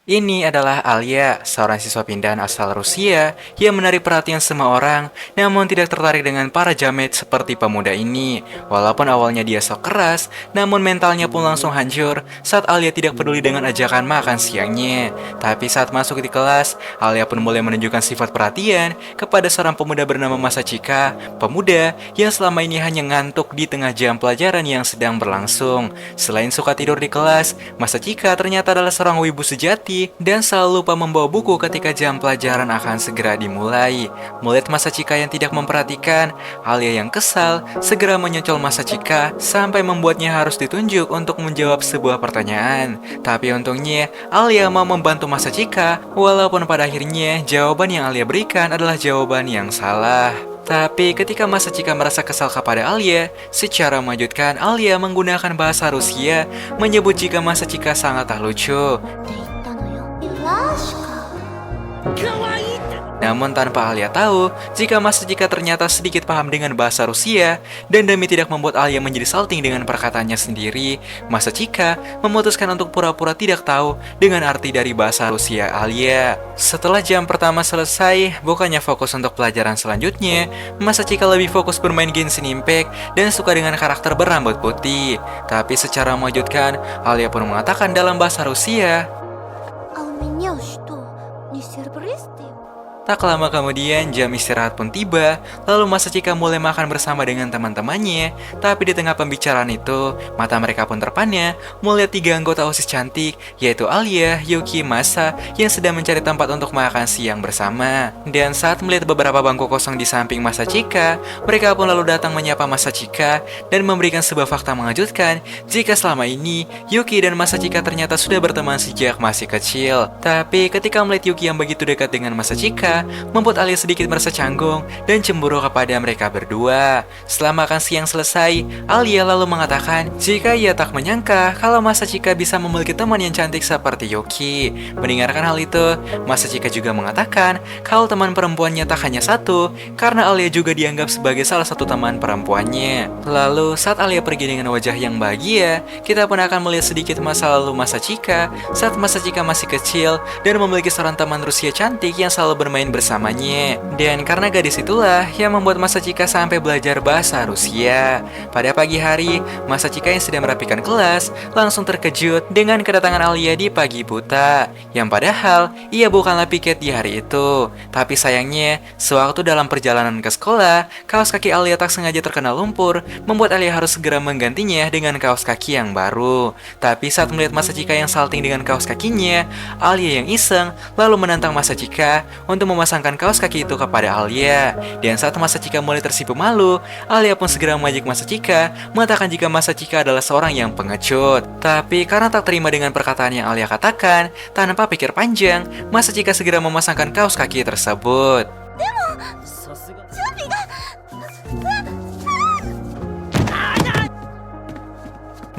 Ini adalah Alia, seorang siswa pindahan asal Rusia yang menarik perhatian semua orang, namun tidak tertarik dengan para jamet seperti pemuda ini. Walaupun awalnya dia sok keras, namun mentalnya pun langsung hancur saat Alia tidak peduli dengan ajakan makan siangnya. Tapi saat masuk di kelas, Alia pun mulai menunjukkan sifat perhatian kepada seorang pemuda bernama Masachika, pemuda yang selama ini hanya ngantuk di tengah jam pelajaran yang sedang berlangsung. Selain suka tidur di kelas, Masachika ternyata adalah seorang wibu sejati dan selalu lupa membawa buku ketika jam pelajaran akan segera dimulai. Melihat Masachika yang tidak memperhatikan, Alia yang kesal segera menyocol Masachika sampai membuatnya harus ditunjuk untuk menjawab sebuah pertanyaan. Tapi untungnya, Alia mau membantu Masachika, walaupun pada akhirnya jawaban yang Alia berikan adalah jawaban yang salah. Tapi ketika Masachika merasa kesal kepada Alia, secara mengejutkan Alia menggunakan bahasa Rusia menyebut jika Masachika sangatlah lucu. って言ったのよ。ラシカ。 Namun tanpa Alia tahu, jika Masachika ternyata sedikit paham dengan bahasa Rusia, dan demi tidak membuat Alia menjadi salting dengan perkataannya sendiri, Masachika memutuskan untuk pura-pura tidak tahu dengan arti dari bahasa Rusia Alia. Setelah jam pertama selesai, bukannya fokus untuk pelajaran selanjutnya, Masachika lebih fokus bermain Genshin Impact dan suka dengan karakter berambut putih. Tapi secara mengejutkan, Alia pun mengatakan dalam bahasa Rusia, А у меня что? Не сюрприз ты? tak lama kemudian, jam istirahat pun tiba, lalu Masachika mulai makan bersama dengan teman-temannya. Tapi di tengah pembicaraan itu, mata mereka pun terpana melihat tiga anggota OSIS cantik, yaitu Alia, Yuki, Masa, yang sedang mencari tempat untuk makan siang bersama. Dan saat melihat beberapa bangku kosong di samping Masachika, mereka pun lalu datang menyapa Masachika dan memberikan sebuah fakta mengejutkan jika selama ini Yuki dan Masachika ternyata sudah berteman sejak masih kecil. Tapi ketika melihat Yuki yang begitu dekat dengan Masachika, membuat Alia sedikit merasa canggung dan cemburu kepada mereka berdua. Setelah makan siang selesai, Alia lalu mengatakan jika ia tak menyangka kalau Masachika bisa memiliki teman yang cantik seperti Yuki. Mendengarkan hal itu, Masachika juga mengatakan kalau teman perempuannya tak hanya satu, karena Alia juga dianggap sebagai salah satu teman perempuannya. Lalu saat Alia pergi dengan wajah yang bahagia, kita pun akan melihat sedikit masa lalu Masachika saat Masachika masih kecil dan memiliki seorang teman Rusia cantik yang selalu bermain bersamanya. Dan karena gadis itulah yang membuat Masachika sampai belajar bahasa Rusia. Pada pagi hari, Masachika yang sedang merapikan kelas langsung terkejut dengan kedatangan Alia di pagi buta, yang padahal ia bukanlah piket di hari itu. Tapi sayangnya, sewaktu dalam perjalanan ke sekolah, kaos kaki Alia tak sengaja terkena lumpur, membuat Alia harus segera menggantinya dengan kaos kaki yang baru. Tapi saat melihat Masachika yang salting dengan kaos kakinya, Alia yang iseng lalu menantang Masachika untuk memasangkan kaos kaki itu kepada Alia. Dan saat Masachika mulai tersipu malu, Alia pun segera mengajak Masachika, mengatakan jika Masachika adalah seorang yang pengecut. Tapi karena tak terima dengan perkataan yang Alia katakan, tanpa pikir panjang, Masachika segera memasangkan kaos kaki tersebut. チューピが。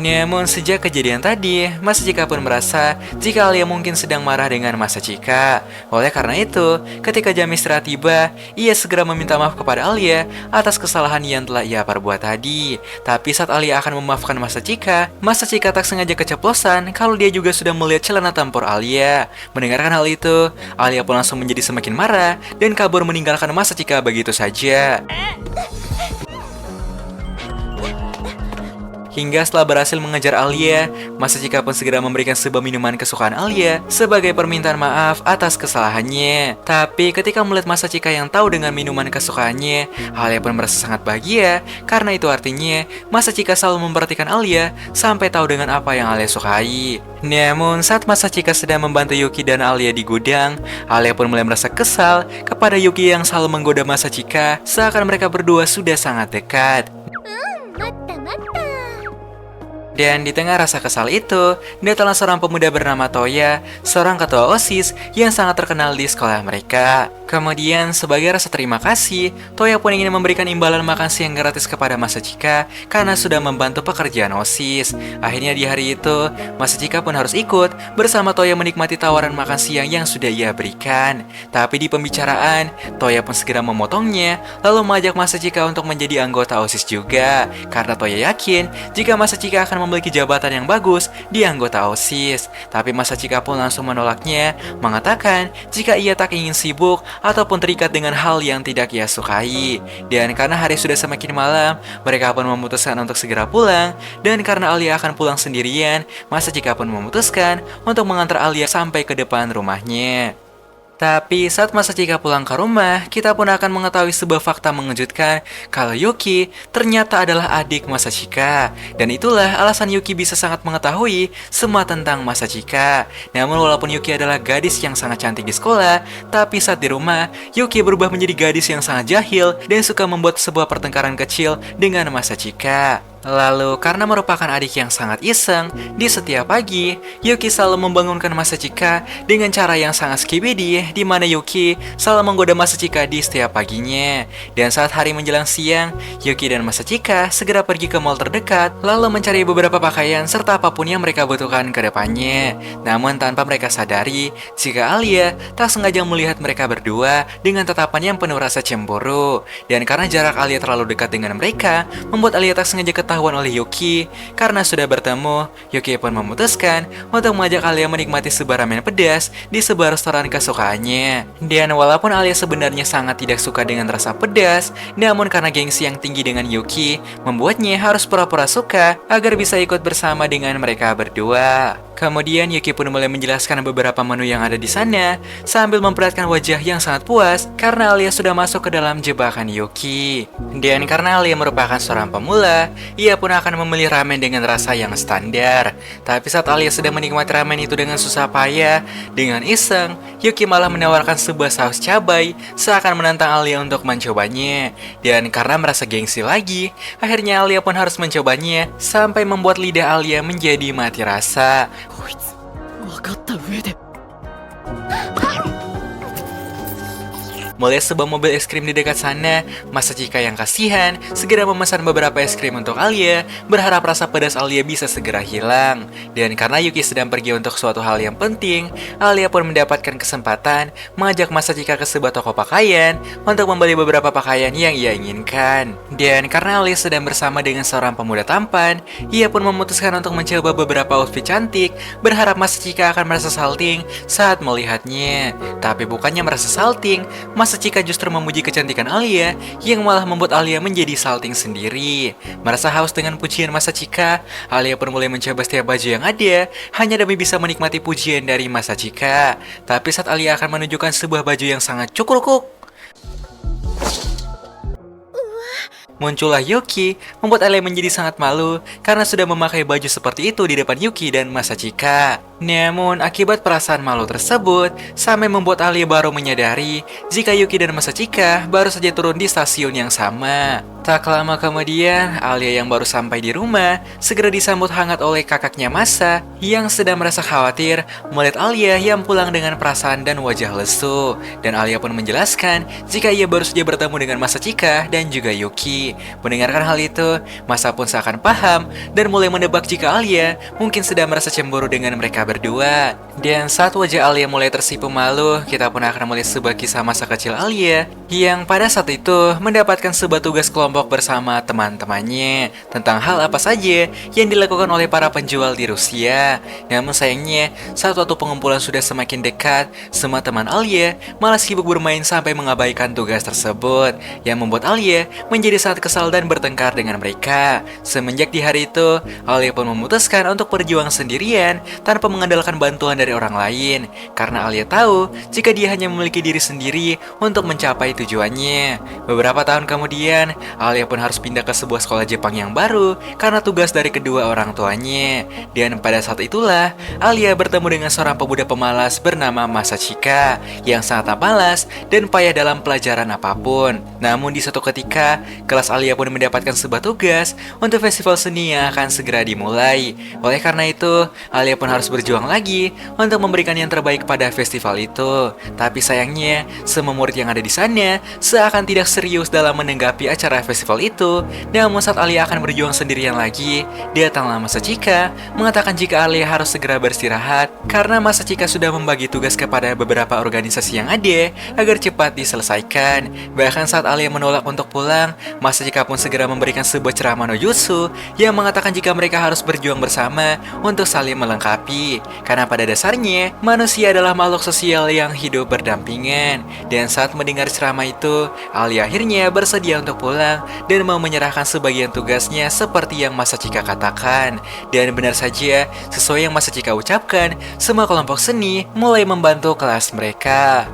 Namun sejak kejadian tadi, Masachika pun merasa jika Alia mungkin sedang marah dengan Masachika. Oleh karena itu, ketika jam istirahat tiba, ia segera meminta maaf kepada Alia atas kesalahan yang telah ia perbuat tadi. Tapi saat Alia akan memaafkan Masachika, Masachika tak sengaja keceplosan kalau dia juga sudah melihat celana tempur Alia. Mendengarkan hal itu, Alia pun langsung menjadi semakin marah dan kabur meninggalkan Masachika begitu saja. Hingga setelah berhasil mengejar Alia, Masachika pun segera memberikan sebuah minuman kesukaan Alia sebagai permintaan maaf atas kesalahannya. Tapi ketika melihat Masachika yang tahu dengan minuman kesukaannya, Alia pun merasa sangat bahagia karena itu artinya Masachika selalu memperhatikan Alia sampai tahu dengan apa yang Alia sukai. Namun saat Masachika sedang membantu Yuki dan Alia di gudang, Alia pun mulai merasa kesal kepada Yuki yang selalu menggoda Masachika seakan mereka berdua sudah sangat dekat. 待った待った。 Dan di tengah rasa kesal itu, datanglah seorang pemuda bernama Toya, seorang ketua OSIS yang sangat terkenal di sekolah mereka. Kemudian, sebagai rasa terima kasih, Toya pun ingin memberikan imbalan makan siang gratis kepada Masachika karena sudah membantu pekerjaan OSIS. Akhirnya di hari itu, Masachika pun harus ikut bersama Toya menikmati tawaran makan siang yang sudah ia berikan. Tapi di pembicaraan, Toya pun segera memotongnya, lalu mengajak Masachika untuk menjadi anggota OSIS juga. Karena Toya yakin jika Masachika akan memiliki jabatan yang bagus di anggota OSIS. Tapi Masachika pun langsung menolaknya, mengatakan jika ia tak ingin sibuk ataupun terikat dengan hal yang tidak ia sukai. Dan karena hari sudah semakin malam, mereka pun memutuskan untuk segera pulang. Dan karena Alia akan pulang sendirian, Masachika pun memutuskan untuk mengantar Alia sampai ke depan rumahnya. Tapi saat Masachika pulang ke rumah, kita pun akan mengetahui sebuah fakta mengejutkan kalau Yuki ternyata adalah adik Masachika. Dan itulah alasan Yuki bisa sangat mengetahui semua tentang Masachika. Namun walaupun Yuki adalah gadis yang sangat cantik di sekolah, tapi saat di rumah, Yuki berubah menjadi gadis yang sangat jahil dan suka membuat sebuah pertengkaran kecil dengan Masachika. Lalu, karena merupakan adik yang sangat iseng, di setiap pagi, Yuki selalu membangunkan Masachika dengan cara yang sangat skibidi, di mana Yuki selalu menggoda Masachika di setiap paginya. Dan saat hari menjelang siang, Yuki dan Masachika segera pergi ke mall terdekat, lalu mencari beberapa pakaian serta apapun yang mereka butuhkan ke depannya. Namun tanpa mereka sadari, jika Alia tak sengaja melihat mereka berdua dengan tatapan yang penuh rasa cemburu. Dan karena jarak Alia terlalu dekat dengan mereka, membuat Alia tak sengaja ketahuan oleh Yuki. Karena sudah bertemu, Yuki pun memutuskan untuk mengajak Alia menikmati sebuah ramen pedas di sebuah restoran kesukaannya. Dan walaupun Alia sebenarnya sangat tidak suka dengan rasa pedas, namun karena gengsi yang tinggi dengan Yuki, membuatnya harus pura-pura suka agar bisa ikut bersama dengan mereka berdua. Kemudian Yuki pun mulai menjelaskan beberapa menu yang ada di sana sambil memperlihatkan wajah yang sangat puas karena Alia sudah masuk ke dalam jebakan Yuki. Dan karena Alia merupakan seorang pemula, ia pun akan memilih ramen dengan rasa yang standar. Tapi saat Alia sedang menikmati ramen itu dengan susah payah, dengan iseng, Yuki malah menawarkan sebuah saus cabai seakan menantang Alia untuk mencobanya. Dan karena merasa gengsi lagi, akhirnya Alia pun harus mencobanya sampai membuat lidah Alia menjadi mati rasa. こいつ分かった上で Melihat sebuah mobil es krim di dekat sana, Masachika yang kasihan segera memesan beberapa es krim untuk Alia, berharap rasa pedas Alia bisa segera hilang. Dan karena Yuki sedang pergi untuk suatu hal yang penting, Alia pun mendapatkan kesempatan mengajak Masachika ke sebuah toko pakaian untuk membeli beberapa pakaian yang ia inginkan. Dan karena Alia sedang bersama dengan seorang pemuda tampan, ia pun memutuskan untuk mencoba beberapa outfit cantik, berharap Masachika akan merasa salting saat melihatnya. Tapi bukannya merasa salting, Masachika justru memuji kecantikan Alia yang malah membuat Alia menjadi salting sendiri. Merasa haus dengan pujian Masachika, Alia pun mulai mencoba setiap baju yang ada hanya demi bisa menikmati pujian dari Masachika. Tapi saat Alia akan menunjukkan sebuah baju yang sangat cukurukuk, muncullah Yuki, membuat Alia menjadi sangat malu karena sudah memakai baju seperti itu di depan Yuki dan Masachika. Namun, akibat perasaan malu tersebut, sampai membuat Alia baru menyadari jika Yuki dan Masachika baru saja turun di stasiun yang sama. Tak lama kemudian, Alia yang baru sampai di rumah segera disambut hangat oleh kakaknya Masa yang sedang merasa khawatir melihat Alia yang pulang dengan perasaan dan wajah lesu. Dan Alia pun menjelaskan jika ia baru saja bertemu dengan Masachika dan juga Yuki. Mendengarkan hal itu, Masa pun seakan paham dan mulai menebak jika Alia mungkin sedang merasa cemburu dengan mereka berdua. Dan saat wajah Alia mulai tersipu malu, kita pun akan melihat sebuah kisah masa kecil Alia yang pada saat itu mendapatkan sebuah tugas kelompok bersama teman-temannya tentang hal apa saja yang dilakukan oleh para penjual di Rusia. Namun sayangnya, saat waktu pengumpulan sudah semakin dekat, semua teman Alia malah sibuk bermain sampai mengabaikan tugas tersebut, yang membuat Alia menjadi sangat kesal dan bertengkar dengan mereka. Semenjak di hari itu, Alia pun memutuskan untuk berjuang sendirian tanpa mengandalkan bantuan dari orang lain, karena Alia tahu jika dia hanya memiliki diri sendiri untuk mencapai tujuannya. Beberapa tahun kemudian, Alia pun harus pindah ke sebuah sekolah Jepang yang baru karena tugas dari kedua orang tuanya. Dan pada saat itulah, Alia bertemu dengan seorang pemuda pemalas bernama Masachika yang sangat malas dan payah dalam pelajaran apapun. Namun di suatu ketika, kelas Alia pun mendapatkan sebuah tugas untuk festival seni yang akan segera dimulai. Oleh karena itu, Alia pun harus berjuang lagi untuk memberikan yang terbaik pada festival itu. Tapi sayangnya, semua murid yang ada di sana seakan tidak serius dalam menanggapi acara festival itu. Namun saat Alia akan berjuang sendirian lagi, datanglah Masachika mengatakan jika Alia harus segera beristirahat karena Masachika sudah membagi tugas kepada beberapa organisasi yang ada agar cepat diselesaikan. Bahkan saat Alia menolak untuk pulang, Masachika pun segera memberikan sebuah ceramah no jutsu yang mengatakan jika mereka harus berjuang bersama untuk saling melengkapi. Karena pada dasarnya, manusia adalah makhluk sosial yang hidup berdampingan. Dan saat mendengar ceramah itu, Alia akhirnya bersedia untuk pulang dan mau menyerahkan sebagian tugasnya seperti yang Masachika katakan. Dan benar saja, sesuai yang Masachika ucapkan, semua kelompok seni mulai membantu kelas mereka.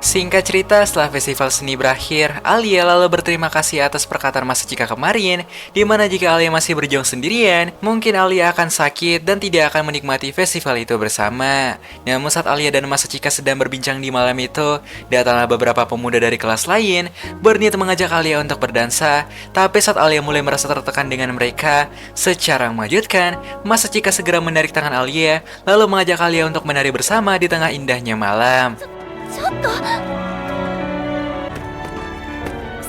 Singkat cerita, setelah festival seni berakhir, Alia lalu berterima kasih atas perkataan Masachika kemarin, dimana jika Alia masih berjuang sendirian, mungkin Alia akan sakit dan tidak akan menikmati festival itu bersama. Namun saat Alia dan Masachika sedang berbincang di malam itu, datanglah beberapa pemuda dari kelas lain, berniat mengajak Alia untuk berdansa, tapi saat Alia mulai merasa tertekan dengan mereka, secara mengejutkan, Masachika segera menarik tangan Alia, lalu mengajak Alia untuk menari bersama di tengah indahnya malam. ちょっと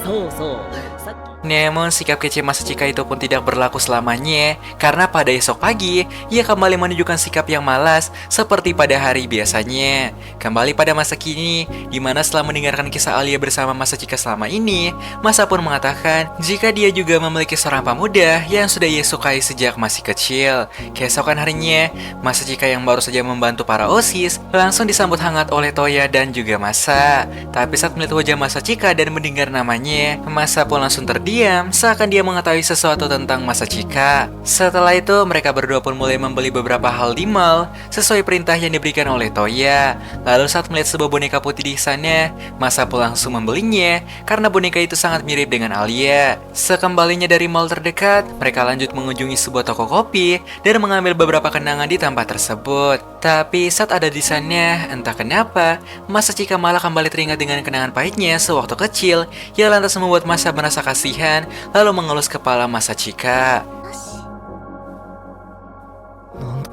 そうそうさっき Namun sikap kece Masachika itu pun tidak berlaku selamanya, karena pada esok pagi, ia kembali menunjukkan sikap yang malas seperti pada hari biasanya. Kembali pada masa kini, di mana setelah mendengarkan kisah Alia bersama Masachika selama ini, Masa pun mengatakan jika dia juga memiliki seorang pemuda yang sudah ia sukai sejak masih kecil. Keesokan harinya, Masachika yang baru saja membantu para OSIS langsung disambut hangat oleh Toya dan juga Masa. Tapi saat melihat wajah Masachika dan mendengar namanya, Masa pun langsung terdiam seakan dia mengetahui sesuatu tentang Masachika. Setelah itu, mereka berdua pun mulai membeli beberapa hal di mall sesuai perintah yang diberikan oleh Toya. Lalu saat melihat sebuah boneka putih di sana, Masa pun langsung membelinya karena boneka itu sangat mirip dengan Alia. Sekembalinya dari mall terdekat, mereka lanjut mengunjungi sebuah toko kopi dan mengambil beberapa kenangan di tempat tersebut. Tapi saat ada di sana, entah kenapa, Masachika malah kembali teringat dengan kenangan pahitnya sewaktu kecil yang lantas membuat Masa merasa kasihan lalu mengelus kepala Masachika.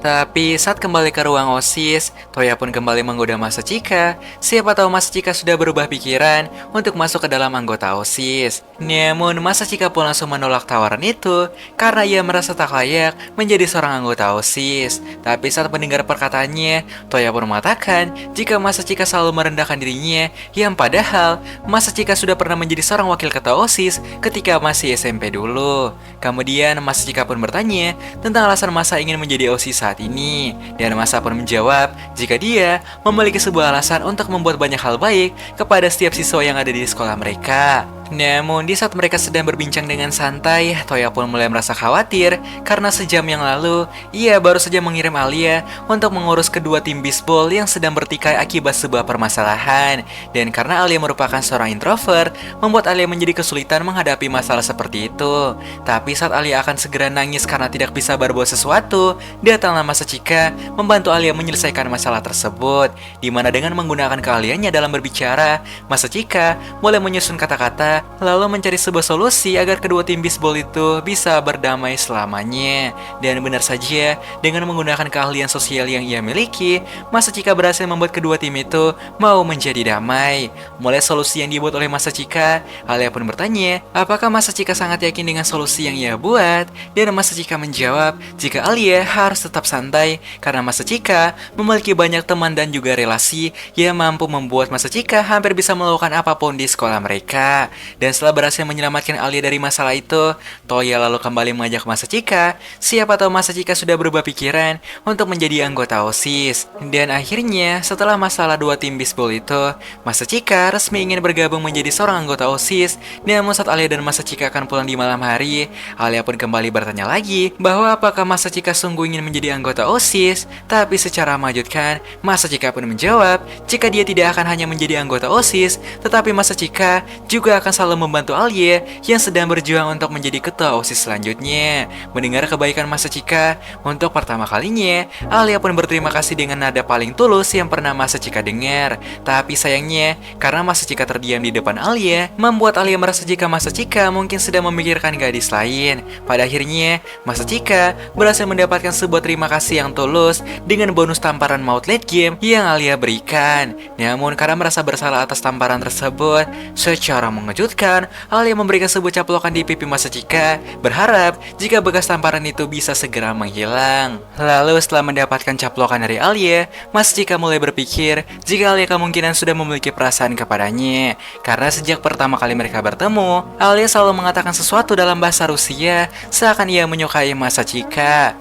Tapi saat kembali ke ruang OSIS, Toya pun kembali menggoda Masachika. Siapa tahu Masachika sudah berubah pikiran untuk masuk ke dalam anggota OSIS. Namun Masachika pun langsung menolak tawaran itu karena ia merasa tak layak menjadi seorang anggota OSIS. Tapi saat mendengar perkataannya, Toya pun mengatakan jika Masachika selalu merendahkan dirinya, yang padahal Masachika sudah pernah menjadi seorang wakil ketua OSIS ketika masih SMP dulu. Kemudian Masachika pun bertanya tentang alasan Masa ingin menjadi OSIS saat ini, dan Masa pun menjawab jika dia memiliki sebuah alasan untuk membuat banyak hal baik kepada setiap siswa yang ada di sekolah mereka. Namun di saat mereka sedang berbincang dengan santai, Toya pun mulai merasa khawatir karena sejam yang lalu ia baru saja mengirim Alia untuk mengurus kedua tim bisbol yang sedang bertikai akibat sebuah permasalahan. Dan karena Alia merupakan seorang introvert, membuat Alia menjadi kesulitan menghadapi masalah seperti itu. Tapi saat Alia akan segera nangis karena tidak bisa berbuat sesuatu, datanglah Masachika membantu Alia menyelesaikan masalah tersebut. Di mana dengan menggunakan keahliannya dalam berbicara, Masachika mulai menyusun kata-kata lalu mencari sebuah solusi agar kedua tim bisbol itu bisa berdamai selamanya. Dan benar saja, dengan menggunakan keahlian sosial yang ia miliki, Masachika berhasil membuat kedua tim itu mau menjadi damai. Mulai solusi yang dibuat oleh Masachika, Alia pun bertanya apakah Masachika sangat yakin dengan solusi yang ia buat. Dan Masachika menjawab jika Alia harus tetap santai karena Masachika memiliki banyak teman dan juga relasi yang mampu membuat Masachika hampir bisa melakukan apapun di sekolah mereka. Dan setelah berhasil menyelamatkan Alia dari masalah itu, Toya lalu kembali mengajak Masachika. Siapa tahu Masachika sudah berubah pikiran untuk menjadi anggota OSIS. Dan akhirnya, setelah masalah dua tim bisbol itu, Masachika resmi ingin bergabung menjadi seorang anggota OSIS. Namun saat Alia dan Masachika akan pulang di malam hari, Alia pun kembali bertanya lagi bahwa apakah Masachika sungguh ingin menjadi anggota OSIS. Tapi secara mengejutkan, Masachika pun menjawab jika dia tidak akan hanya menjadi anggota OSIS, tetapi Masachika juga akan selalu membantu Alia yang sedang berjuang untuk menjadi ketua OSIS selanjutnya. Mendengar kebaikan Masachika, untuk pertama kalinya, Alia pun berterima kasih dengan nada paling tulus yang pernah Masachika dengar. Tapi sayangnya, karena Masachika terdiam di depan Alia, membuat Alia merasa jika Masachika mungkin sedang memikirkan gadis lain. Pada akhirnya, Masachika berhasil mendapatkan sebuah terima kasih yang tulus dengan bonus tamparan maut late game yang Alia berikan. Namun karena merasa bersalah atas tamparan tersebut, secara mengejutkan, Alia memberikan sebuah caplokan di pipi Masachika, berharap jika bekas tamparan itu bisa segera menghilang. Lalu setelah mendapatkan caplokan dari Alia, Masachika mulai berpikir jika Alia kemungkinan sudah memiliki perasaan kepadanya. Karena sejak pertama kali mereka bertemu, Alia selalu mengatakan sesuatu dalam bahasa Rusia, seakan ia menyukai Masachika.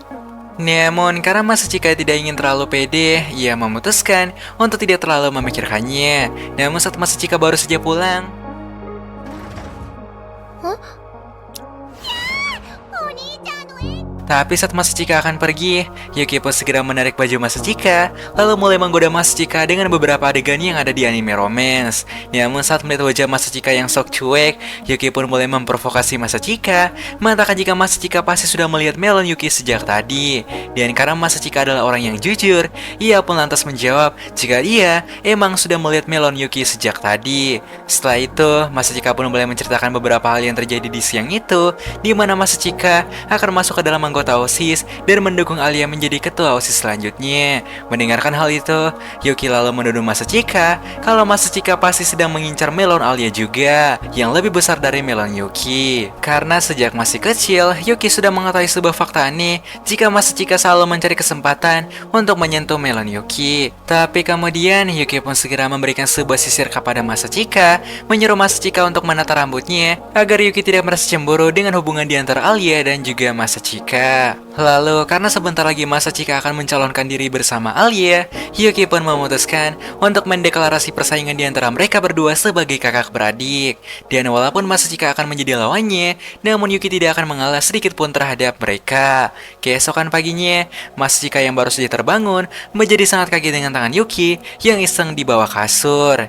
Namun, karena Masachika tidak ingin terlalu pede, ia memutuskan untuk tidak terlalu memikirkannya. Namun saat Masachika baru saja pulang, tapi saat Masachika akan pergi, Yuki pun segera menarik baju Masachika, lalu mulai menggoda Masachika dengan beberapa adegan yang ada di anime romance. Namun saat melihat wajah Masachika yang sok cuek, Yuki pun mulai memprovokasi Masachika, mengatakan jika Masachika pasti sudah melihat melon Yuki sejak tadi. Dan karena Masachika adalah orang yang jujur, ia pun lantas menjawab jika dia emang sudah melihat melon Yuki sejak tadi. Setelah itu, Masachika pun mulai menceritakan beberapa hal yang terjadi di siang itu, di mana Masachika akan masuk ke dalam anggota OSIS dan mendukung Alia menjadi ketua OSIS selanjutnya. Mendengarkan hal itu, Yuki lalu menuduh Masachika kalau Masachika pasti sedang mengincar melon Alia juga, yang lebih besar dari melon Yuki. Karena sejak masih kecil, Yuki sudah mengetahui sebuah fakta aneh jika Masachika selalu mencari kesempatan untuk menyentuh melon Yuki. Tapi kemudian Yuki pun segera memberikan sebuah sisir kepada Masachika, menyuruh Masachika untuk menata rambutnya agar Yuki tidak merasa cemburu dengan hubungan di antara Alia dan juga Masachika. Lalu, karena sebentar lagi Masachika akan mencalonkan diri bersama Alia, Yuki pun memutuskan untuk mendeklarasi persaingan di antara mereka berdua sebagai kakak beradik. Dan walaupun Masachika akan menjadi lawannya, namun Yuki tidak akan mengalah sedikit pun terhadap mereka. Keesokan paginya, Masachika yang baru saja terbangun menjadi sangat kaget dengan tangan Yuki yang iseng di bawah kasur.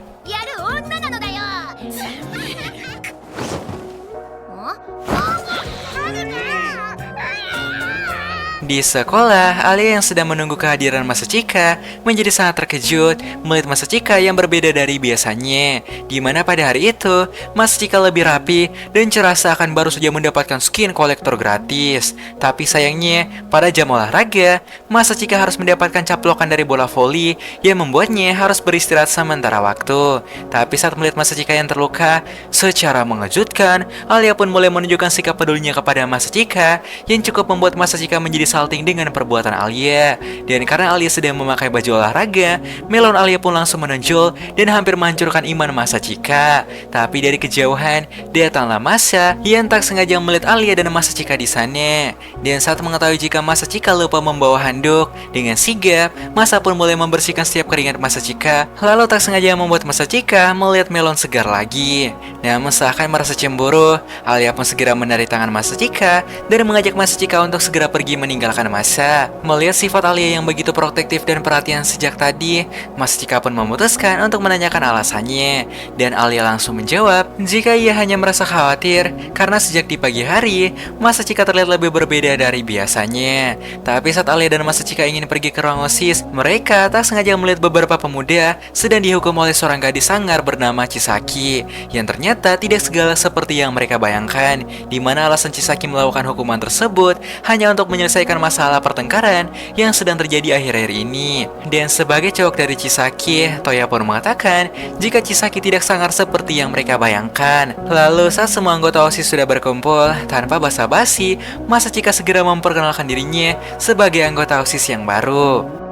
Di sekolah, Alia yang sedang menunggu kehadiran Masachika menjadi sangat terkejut melihat Masachika yang berbeda dari biasanya. Di mana pada hari itu, Masachika lebih rapi dan cerah seakan baru saja mendapatkan skin kolektor gratis. Tapi sayangnya, pada jam olahraga, Masachika harus mendapatkan caplokan dari bola voli yang membuatnya harus beristirahat sementara waktu. Tapi saat melihat Masachika yang terluka, secara mengejutkan, Alia pun mulai menunjukkan sikap pedulinya kepada Masachika yang cukup membuat Masachika menjadi salting dengan perbuatan Alia. Dan karena Alia sedang memakai baju olahraga, melon Alia pun langsung menonjol dan hampir menghancurkan iman Masachika. Tapi dari kejauhan, datanglah Masa yang tak sengaja melihat Alia dan Masachika di sana. Dan saat mengetahui jika Masachika lupa membawa handuk, dengan sigap, Masa pun mulai membersihkan setiap keringat Masachika, lalu tak sengaja membuat Masachika melihat melon segar lagi. Namun seakan merasa cemburu, Alia pun segera menarik tangan Masachika dan mengajak Masachika untuk segera pergi meninggalkan Masa. Melihat sifat Alia yang begitu protektif dan perhatian sejak tadi, Masachika pun memutuskan untuk menanyakan alasannya. Dan Alia langsung menjawab jika ia hanya merasa khawatir karena sejak di pagi hari, Masachika terlihat lebih berbeda dari biasanya. Tapi saat Alia dan Masachika ingin pergi ke ruang OSIS, mereka tak sengaja melihat beberapa pemuda sedang dihukum oleh seorang gadis sangar bernama Chisaki, yang ternyata tidak segala seperti yang mereka bayangkan, di mana alasan Chisaki melakukan hukuman tersebut hanya untuk menyelesaikan masalah pertengkaran yang sedang terjadi akhir-akhir ini. Dan sebagai cowok dari Chisaki, Toya pun mengatakan jika Chisaki tidak sangar seperti yang mereka bayangkan. Lalu saat semua anggota OSIS sudah berkumpul, tanpa basa-basi, Masachika segera memperkenalkan dirinya sebagai anggota OSIS yang baru.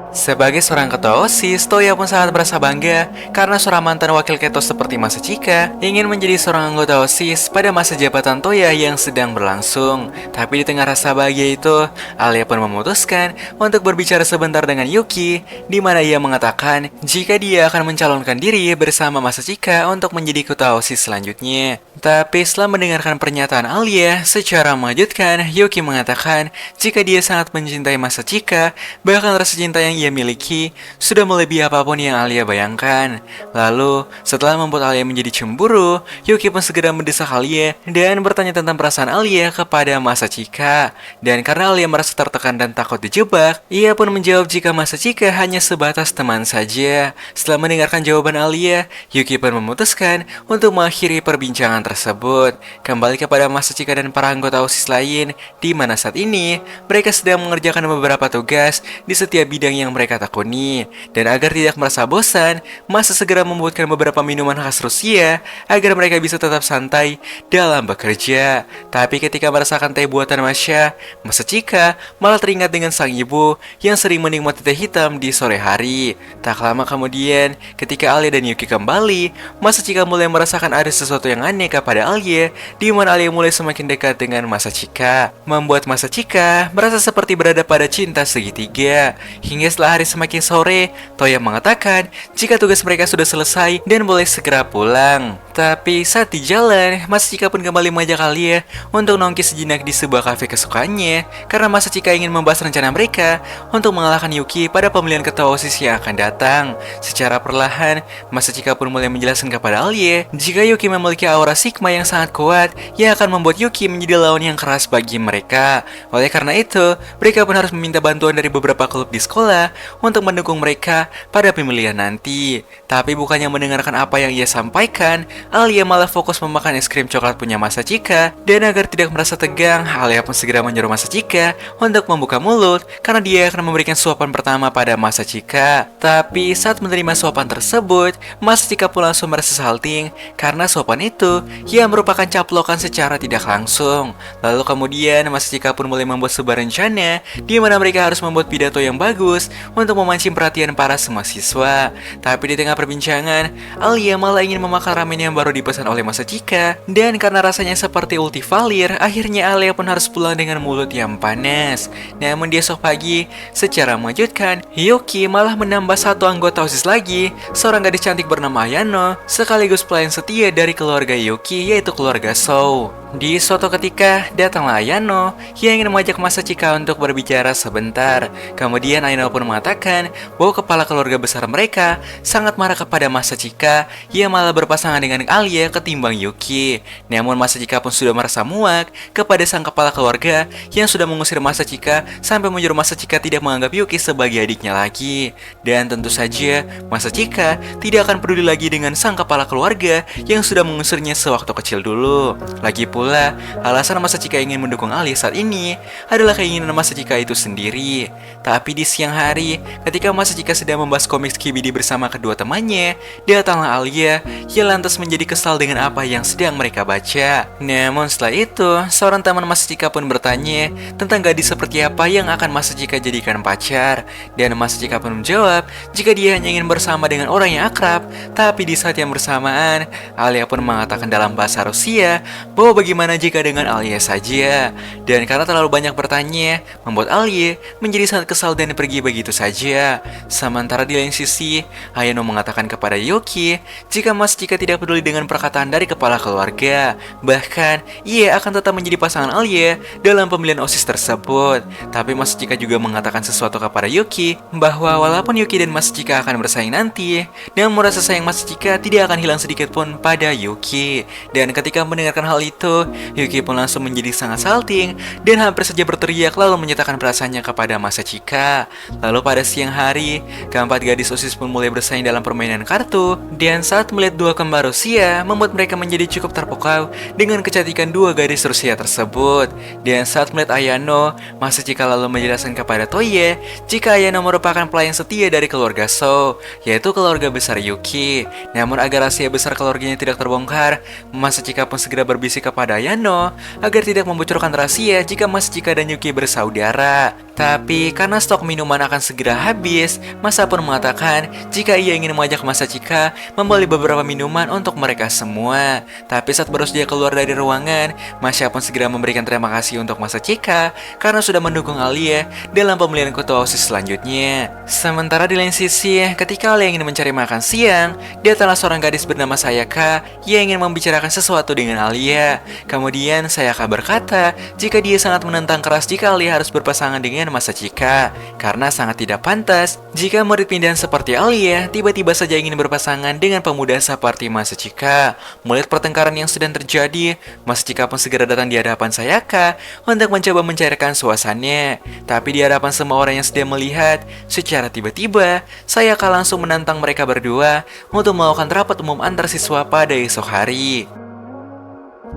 Sebagai seorang ketua OSIS, Toya pun sangat merasa bangga karena seorang mantan wakil ketos seperti Masachika ingin menjadi seorang anggota OSIS pada masa jabatan Toya yang sedang berlangsung. Tapi di tengah rasa bahagia itu, Alia pun memutuskan untuk berbicara sebentar dengan Yuki, di mana ia mengatakan jika dia akan mencalonkan diri bersama Masachika untuk menjadi ketua OSIS selanjutnya. Tapi setelah mendengarkan pernyataan Alia secara mengejutkan, Yuki mengatakan jika dia sangat mencintai Masachika, bahkan rasa cinta yang ia miliki sudah melebihi apapun yang Alia bayangkan. Lalu, setelah membuat Alia menjadi cemburu, Yuki pun segera mendesak Alia dan bertanya tentang perasaan Alia kepada Masachika. Dan karena Alia merasa tertekan dan takut dijebak, ia pun menjawab jika Masachika hanya sebatas teman saja. Setelah mendengarkan jawaban Alia, Yuki pun memutuskan untuk mengakhiri perbincangan tersebut. Kembali kepada Masachika dan para anggota OSIS lain, di mana saat ini mereka sedang mengerjakan beberapa tugas di setiap bidang yang mereka tekuni. Dan agar tidak merasa bosan, Masa segera membuatkan beberapa minuman khas Rusia agar mereka bisa tetap santai dalam bekerja. Tapi ketika merasakan teh buatan Masha, Masachika malah teringat dengan sang ibu yang sering menikmati teh hitam di sore hari. Tak lama kemudian, ketika Alia dan Yuki kembali, Masachika mulai merasakan ada sesuatu yang aneh kepada Alia, di mana Alia mulai semakin dekat dengan Masachika, membuat Masachika merasa seperti berada pada cinta segitiga. Hingga setelah hari semakin sore, Toya mengatakan jika tugas mereka sudah selesai dan boleh segera pulang. Tapi saat di jalan, Masachika pun kembali mengajak Alia untuk nongki sejenak di sebuah kafe kesukaannya, karena Masachika ingin membahas rencana mereka untuk mengalahkan Yuki pada pemilihan ketua OSIS yang akan datang. Secara perlahan, Masachika pun mulai menjelaskan kepada Alia jika Yuki memiliki aura Sigma yang sangat kuat yang akan membuat Yuki menjadi lawan yang keras bagi mereka. Oleh karena itu, mereka pun harus meminta bantuan dari beberapa klub di sekolah untuk mendukung mereka pada pemilihan nanti. Tapi bukannya mendengarkan apa yang ia sampaikan, Alia malah fokus memakan es krim coklat punya Masachika. Dan agar tidak merasa tegang, Alia pun segera menyuruh Masachika untuk membuka mulut karena dia akan memberikan suapan pertama pada Masachika. Tapi saat menerima suapan tersebut, Masachika pun langsung merasa salting karena suapan itu ia merupakan caplokan secara tidak langsung. Lalu kemudian Masachika pun mulai membuat sebuah rencana di mana mereka harus membuat pidato yang bagus untuk memancing perhatian para semua siswa. Tapi di tengah perbincangan, Alia malah ingin memakan ramen yang baru dipesan oleh Masachika. Dan karena rasanya seperti ultivalir, akhirnya Alia pun harus pulang dengan mulut yang panas. Namun di esok pagi, secara mengejutkan, Yuki malah menambah satu anggota OSIS lagi, seorang gadis cantik bernama Ayano, sekaligus pelayan setia dari keluarga Yuki, yaitu keluarga Sou. Di suatu ketika, datanglah Ayano yang ingin mengajak Masachika untuk berbicara sebentar. Kemudian Ayano pun mengatakan bahwa kepala keluarga besar mereka sangat marah kepada Masachika yang malah berpasangan dengan Alia ketimbang Yuki. Namun Masachika pun sudah merasa muak kepada sang kepala keluarga yang sudah mengusir Masachika sampai menyuruh Masachika tidak menganggap Yuki sebagai adiknya lagi. Dan tentu saja Masachika tidak akan peduli lagi dengan sang kepala keluarga yang sudah mengusirnya sewaktu kecil dulu. Lagi pula, alasan Masachika ingin mendukung Alia saat ini adalah keinginan Masachika itu sendiri. Tapi di siang hari, ketika Masachika sedang membahas komik Skibidi bersama kedua temannya, datanglah Alia yang lantas menjadi kesal dengan apa yang sedang mereka baca. Namun setelah itu, seorang teman Masachika pun bertanya tentang gadis seperti apa yang akan Masachika jadikan pacar. Dan Masachika pun menjawab jika dia hanya ingin bersama dengan orang yang akrab. Tapi di saat yang bersamaan, Alia pun mengatakan dalam bahasa Rusia bahwa bagaimana jika dengan Alia saja. Dan karena terlalu banyak bertanya, membuat Alia menjadi sangat kesal dan pergi begitu saja. Sementara di lain sisi, Ayano mengatakan kepada Yuki jika Masachika tidak peduli dengan perkataan dari kepala keluarga. Bahkan, ia akan tetap menjadi pasangan Alia dalam pemilihan OSIS tersebut. Tapi Masachika juga mengatakan sesuatu kepada Yuki bahwa walaupun Yuki dan Masachika akan bersaing nanti, namun rasa sayang Masachika tidak akan hilang sedikit pun pada Yuki. Dan ketika mendengarkan hal itu, Yuki pun langsung menjadi sangat salting dan hampir saja berteriak lalu menyatakan perasaannya kepada Masachika. Lalu pada siang hari, keempat gadis OSIS pun mulai bersaing dalam permainan kartu. Dan saat melihat dua kembar Rusia, membuat mereka menjadi cukup terpukau dengan kecantikan dua gadis Rusia tersebut. Dan saat melihat Ayano, Masachika lalu menjelaskan kepada Toye jika Ayano merupakan pelayan setia dari keluarga Sou, yaitu keluarga besar Yuki. Namun agar rahasia besar keluarganya tidak terbongkar, Masachika pun segera berbisik kepada Ayano agar tidak membocorkan rahasia jika Masachika dan Yuki bersaudara. Tapi karena stok minuman akan segera habis, Masa pun mengatakan jika ia ingin mengajak Masachika membeli beberapa minuman untuk mereka semua. Tapi saat baru saja keluar dari ruangan, Masha pun segera memberikan terima kasih untuk Masachika karena sudah mendukung Alia dalam pemilihan ketua OSIS selanjutnya. Sementara di lain sisi, ketika Alia ingin mencari makan siang, datanglah seorang gadis bernama Sayaka yang ingin membicarakan sesuatu dengan Alia. Kemudian Sayaka berkata jika dia sangat menentang keras jika Alia harus berpasangan dengan Masachika karena sang sangat tidak pantas jika murid pindahan seperti Alia tiba-tiba saja ingin berpasangan dengan pemuda seperti Masachika. Melihat pertengkaran yang sedang terjadi, Masachika pun segera datang di hadapan Sayaka untuk mencoba mencairkan suasananya. Tapi di hadapan semua orang yang sedang melihat, secara tiba-tiba Sayaka langsung menantang mereka berdua untuk melakukan rapat umum antar siswa pada esok hari.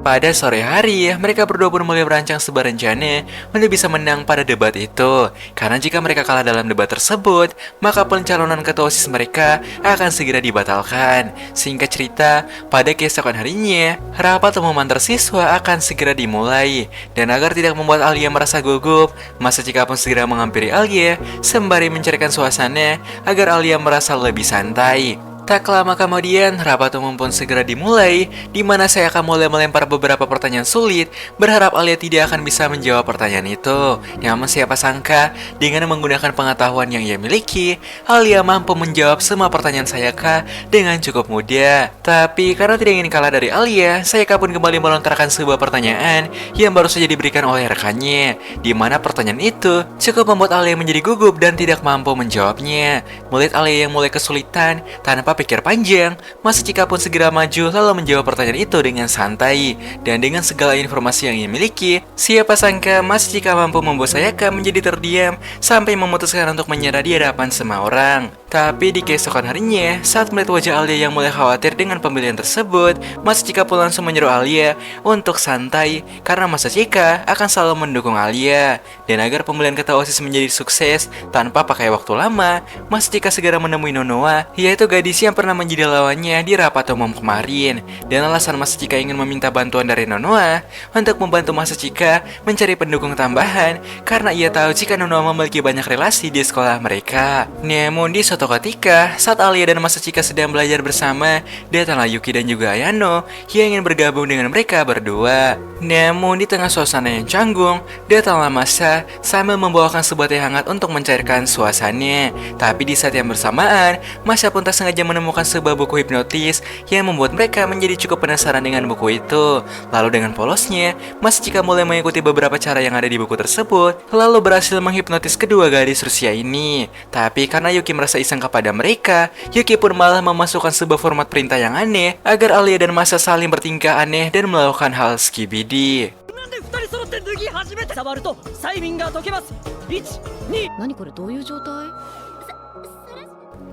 Pada sore hari, mereka berdua pun mulai merancang sebuah rencana untuk bisa menang pada debat itu. Karena jika mereka kalah dalam debat tersebut, maka pencalonan ketua OSIS mereka akan segera dibatalkan. Singkat cerita, pada keesokan harinya, rapat umum antar siswa akan segera dimulai. Dan agar tidak membuat Alia merasa gugup, Masachika pun segera menghampiri Alia sembari mencairkan suasana agar Alia merasa lebih santai. Tak lama kemudian, rapat umum pun segera dimulai, di mana saya akan mulai melempar beberapa pertanyaan sulit, berharap Alia tidak akan bisa menjawab pertanyaan itu. Namun siapa sangka, dengan menggunakan pengetahuan yang ia miliki, Alia mampu menjawab semua pertanyaan Sayaka dengan cukup mudah. Tapi karena tidak ingin kalah dari Alia, Sayaka pun kembali melontarkan sebuah pertanyaan yang baru saja diberikan oleh rekannya, di mana pertanyaan itu cukup membuat Alia menjadi gugup dan tidak mampu menjawabnya. Melihat Alia yang mulai kesulitan, tanpa pikir panjang, Masachika pun segera maju lalu menjawab pertanyaan itu dengan santai. Dan dengan segala informasi yang ia miliki, siapa sangka Masachika mampu membuat Sayaka menjadi terdiam sampai memutuskan untuk menyerah di hadapan semua orang. Tapi di keesokan harinya, saat melihat wajah Alia yang mulai khawatir dengan pemilihan tersebut, Masachika pun langsung menyuruh Alia untuk santai karena Masachika akan selalu mendukung Alia. Dan agar pemilihan ketua OSIS menjadi sukses tanpa pakai waktu lama, Masachika segera menemui Nonoa, yaitu gadis yang pernah menjadi lawannya di rapat umum kemarin. Dan alasan Masachika ingin meminta bantuan dari Nonoa untuk membantu Masachika mencari pendukung tambahan karena ia tahu jika Nonoa memiliki banyak relasi di sekolah mereka. Namun di suatu ketika, saat Alia dan Masachika sedang belajar bersama, datanglah Yuki dan juga Ayano yang ingin bergabung dengan mereka berdua. Namun di tengah suasana yang canggung, datanglah Masa sambil membawakan sebuah teh hangat untuk mencairkan suasana. Tapi di saat yang bersamaan, Masa pun tak sengaja menemukan sebuah buku hipnotis yang membuat mereka menjadi cukup penasaran dengan buku itu. Lalu dengan polosnya, Masachika mulai mengikuti beberapa cara yang ada di buku tersebut, lalu berhasil menghipnotis kedua gadis Rusia ini. Tapi karena Yuki merasa iseng kepada mereka, Yuki pun malah memasukkan sebuah format perintah yang aneh agar Alia dan Masa saling bertingkah aneh dan melakukan hal skibidi. なんで二人揃って脱ぎ始めて触ると催眠が解けます。1、2。何これどういう状態？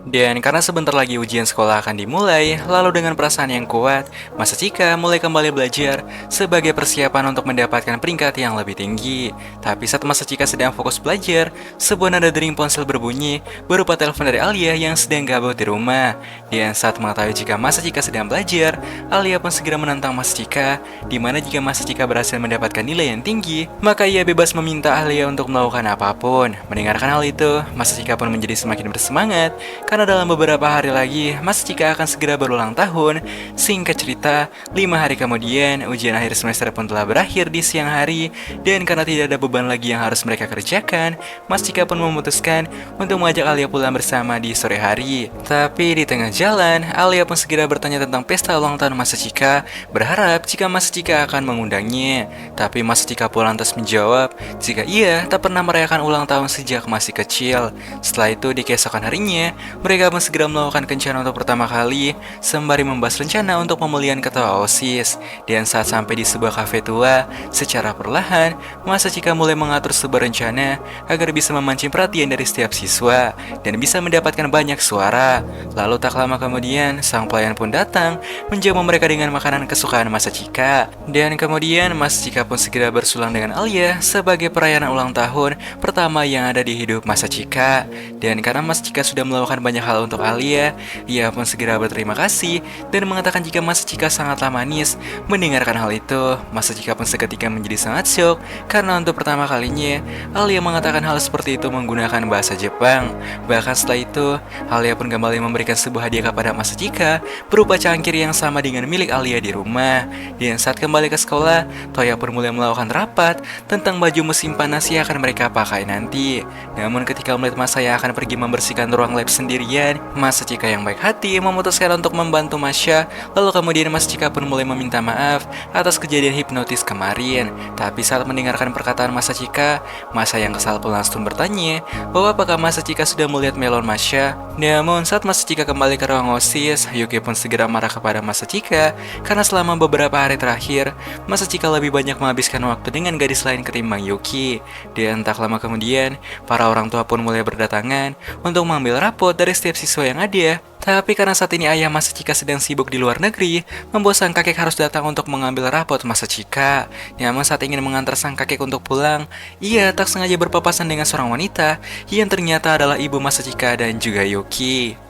Dan karena sebentar lagi ujian sekolah akan dimulai, lalu dengan perasaan yang kuat, Masachika mulai kembali belajar sebagai persiapan untuk mendapatkan peringkat yang lebih tinggi. Tapi saat Masachika sedang fokus belajar, sebuah nada dering ponsel berbunyi berupa telepon dari Alia yang sedang gabut di rumah. Dan saat mengetahui jika Masachika sedang belajar, Alia pun segera menantang Masachika, di mana jika Masachika berhasil mendapatkan nilai yang tinggi, maka ia bebas meminta Alia untuk melakukan apapun. Mendengarkan hal itu, Masachika pun menjadi semakin bersemangat, karena dalam beberapa hari lagi, Masachika akan segera berulang tahun. Singkat cerita, 5 hari kemudian, ujian akhir semester pun telah berakhir di siang hari. Dan karena tidak ada beban lagi yang harus mereka kerjakan, Masachika pun memutuskan untuk mengajak Alia pulang bersama di sore hari. Tapi di tengah jalan, Alia pun segera bertanya tentang pesta ulang tahun Masachika, berharap jika Masachika akan mengundangnya. Tapi Masachika pun lantas menjawab jika ia tak pernah merayakan ulang tahun sejak masih kecil. Setelah itu di keesokan harinya, mereka pun segera melakukan kencan untuk pertama kali, sembari membahas rencana untuk pemilihan ketua OSIS. Dan saat sampai di sebuah kafe tua, secara perlahan, Masachika mulai mengatur sebuah rencana agar bisa memancing perhatian dari setiap siswa dan bisa mendapatkan banyak suara. Lalu tak lama kemudian, sang pelayan pun datang menjamu mereka dengan makanan kesukaan Masachika. Dan kemudian Masachika pun segera bersulang dengan Alia sebagai perayaan ulang tahun pertama yang ada di hidup Masachika. Dan karena Masachika sudah melakukan banyak hal untuk Alia, ia pun segera berterima kasih dan mengatakan jika Masachika sangatlah manis. Mendengarkan hal itu, Masachika pun seketika menjadi sangat syok karena untuk pertama kalinya Alia mengatakan hal seperti itu menggunakan bahasa Jepang. Bahkan setelah itu, Alia pun kembali memberikan sebuah hadiah kepada Masachika berupa cangkir yang sama dengan milik Alia di rumah. Dan saat kembali ke sekolah, Toya pun mulai melakukan rapat tentang baju musim panas yang akan mereka pakai nanti. Namun ketika melihat Masaya akan pergi membersihkan ruang lab sendiri sendirian, Mas Chika yang baik hati memutuskan untuk membantu Masha. Lalu kemudian Mas Chika pun mulai meminta maaf atas kejadian hipnotis kemarin. Tapi saat mendengarkan perkataan Mas Chika, Masha yang kesal pun langsung bertanya bahwa apakah Mas Chika sudah melihat melon Masha. Namun saat Mas Chika kembali ke ruang OSIS, Yuki pun segera marah kepada Mas Chika karena selama beberapa hari terakhir, Mas Chika lebih banyak menghabiskan waktu dengan gadis lain ketimbang Yuki. Dan tak lama kemudian, para orang tua pun mulai berdatangan untuk mengambil rapot dari setiap siswa yang ada. Tapi karena saat ini ayah Mas Chika sedang sibuk di luar negeri, membuat sang kakek harus datang untuk mengambil rapot Mas Chika. Namun saat ingin mengantar sang kakek untuk pulang, ia tak sengaja berpapasan dengan seorang wanita yang ternyata adalah ibu Mas Chika dan juga Yuki.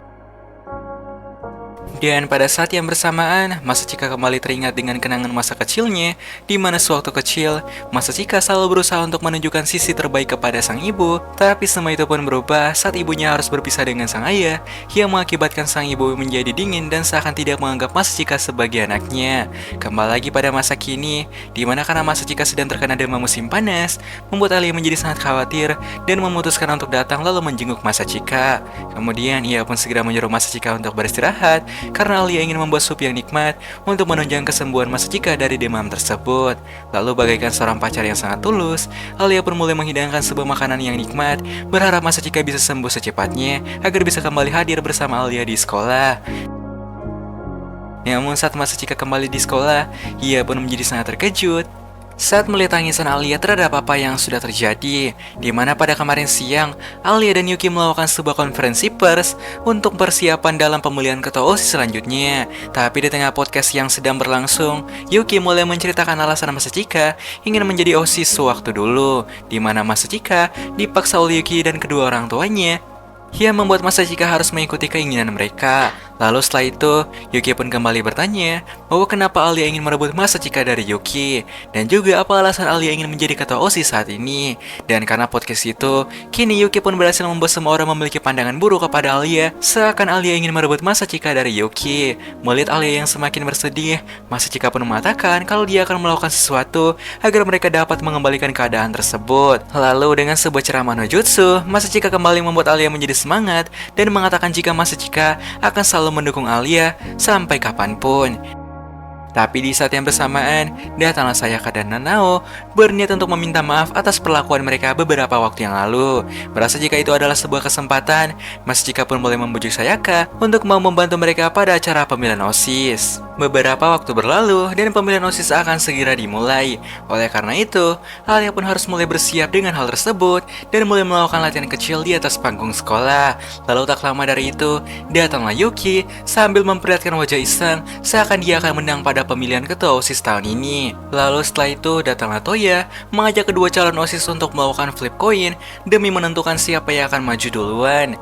Dan pada saat yang bersamaan, Mas Chika kembali teringat dengan kenangan masa kecilnya, di mana sewaktu kecil, Mas Chika selalu berusaha untuk menunjukkan sisi terbaik kepada sang ibu. Tapi semua itu pun berubah saat ibunya harus berpisah dengan sang ayah, yang mengakibatkan sang ibu menjadi dingin dan seakan tidak menganggap Mas Chika sebagai anaknya. Kembali lagi pada masa kini, di mana karena Mas Chika sedang terkena demam musim panas, membuat Alia menjadi sangat khawatir dan memutuskan untuk datang lalu menjenguk Mas Chika. Kemudian ia pun segera menyuruh Mas Chika untuk beristirahat, karena Alia ingin membuat sup yang nikmat untuk menunjang kesembuhan Mas Chika dari demam tersebut. Lalu bagaikan seorang pacar yang sangat tulus, Alia pun mulai menghidangkan sebuah makanan yang nikmat, berharap Mas Chika bisa sembuh secepatnya agar bisa kembali hadir bersama Alia di sekolah. Namun saat Mas Chika kembali di sekolah, ia pun menjadi sangat terkejut saat melihat tangisan Alia terhadap apa yang sudah terjadi, di mana pada kemarin siang, Alia dan Yuki melakukan sebuah konferensi pers untuk persiapan dalam pemilihan ketua OSIS selanjutnya. Tapi di tengah podcast yang sedang berlangsung, Yuki mulai menceritakan alasan Mas Chika ingin menjadi OSIS sewaktu dulu, di mana Mas Chika dipaksa oleh Yuki dan kedua orang tuanya, yang membuat Mas Chika harus mengikuti keinginan mereka. Lalu setelah itu, Yuki pun kembali bertanya bahwa kenapa Alia ingin merebut Mas Chika dari Yuki, dan juga apa alasan Alia ingin menjadi ketua OSIS saat ini. Dan karena podcast itu, kini Yuki pun berhasil membuat semua orang memiliki pandangan buruk kepada Alia, seakan Alia ingin merebut Mas Chika dari Yuki. Melihat Alia yang semakin bersedih, Mas Chika pun mengatakan kalau dia akan melakukan sesuatu agar mereka dapat mengembalikan keadaan tersebut. Lalu dengan sebuah ceramah no jutsu, Mas Chika kembali membuat Alia menjadi semangat dan mengatakan jika Mas Chika akan selalu mendukung Alia sampai kapanpun. Tapi di saat yang bersamaan, datanglah Sayaka dan Nanao berniat untuk meminta maaf atas perlakuan mereka beberapa waktu yang lalu. Merasa jika itu adalah sebuah kesempatan, Mas Chika pun mulai membujuk Sayaka untuk mau membantu mereka pada acara pemilihan OSIS. Beberapa waktu berlalu dan pemilihan OSIS akan segera dimulai. Oleh karena itu, Alia pun harus mulai bersiap dengan hal tersebut dan mulai melakukan latihan kecil di atas panggung sekolah. Lalu tak lama dari itu, datanglah Yuki sambil memperlihatkan wajah iseng seakan dia akan menang pada pemilihan ketua OSIS tahun ini. Lalu setelah itu datanglah Toya mengajak kedua calon OSIS untuk melakukan flip coin demi menentukan siapa yang akan maju duluan.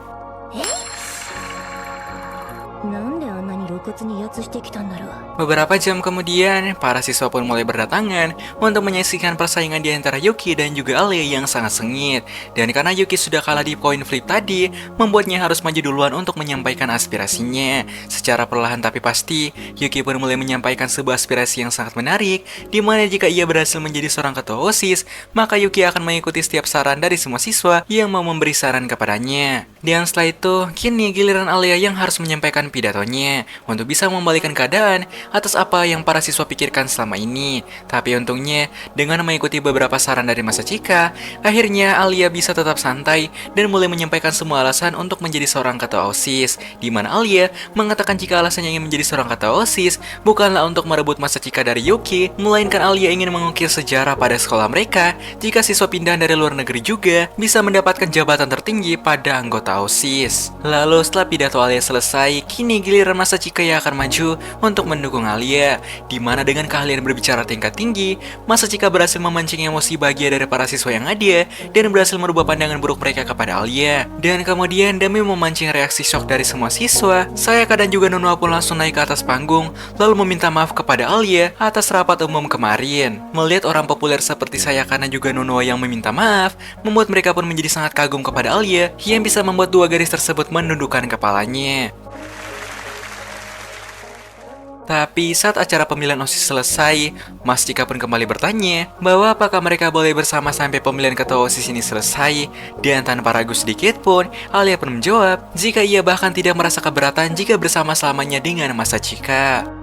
なんであんなに露骨に威圧してきたんだろう。 Beberapa jam kemudian, para siswa pun mulai berdatangan untuk menyaksikan persaingan di antara Yuki dan juga Alia yang sangat sengit. Dan karena Yuki sudah kalah di poin flip tadi, membuatnya harus maju duluan untuk menyampaikan aspirasinya. Secara perlahan tapi pasti, Yuki pun mulai menyampaikan sebuah aspirasi yang sangat menarik, di mana jika ia berhasil menjadi seorang ketua OSIS, maka Yuki akan mengikuti setiap saran dari semua siswa yang mau memberi saran kepadanya. Dan setelah itu, kini giliran Alia yang harus menyampaikan pidatonya untuk bisa membalikan keadaan atas apa yang para siswa pikirkan selama ini. Tapi untungnya, dengan mengikuti beberapa saran dari Mas Chika, akhirnya Alia bisa tetap santai dan mulai menyampaikan semua alasan untuk menjadi seorang ketua OSIS, di mana Alia mengatakan jika alasannya ingin menjadi seorang ketua OSIS bukanlah untuk merebut Mas Chika dari Yuki, melainkan Alia ingin mengukir sejarah pada sekolah mereka jika siswa pindahan dari luar negeri juga bisa mendapatkan jabatan tertinggi pada anggota OSIS. Lalu setelah pidato Alia selesai, kini giliran Mas Chika yang akan maju untuk mendukung Alia, di mana dengan keahlian berbicara tingkat tinggi, Mas Chika berhasil memancing emosi bahagia dari para siswa yang ada dan berhasil merubah pandangan buruk mereka kepada Alia. Dan kemudian demi memancing reaksi shock dari semua siswa, Sayaka dan juga Nonoa pun langsung naik ke atas panggung lalu meminta maaf kepada Alia atas rapat umum kemarin. Melihat orang populer seperti Sayaka dan juga Nonoa yang meminta maaf, membuat mereka pun menjadi sangat kagum kepada Alia yang bisa membuat dua garis tersebut menundukkan kepalanya. Tapi saat acara pemilihan OSIS selesai, Mas Cika pun kembali bertanya bahwa apakah mereka boleh bersama sampai pemilihan ketua OSIS ini selesai. Dan tanpa ragu sedikit pun, Alia pun menjawab jika ia bahkan tidak merasa keberatan jika bersama selamanya dengan Mas Cika.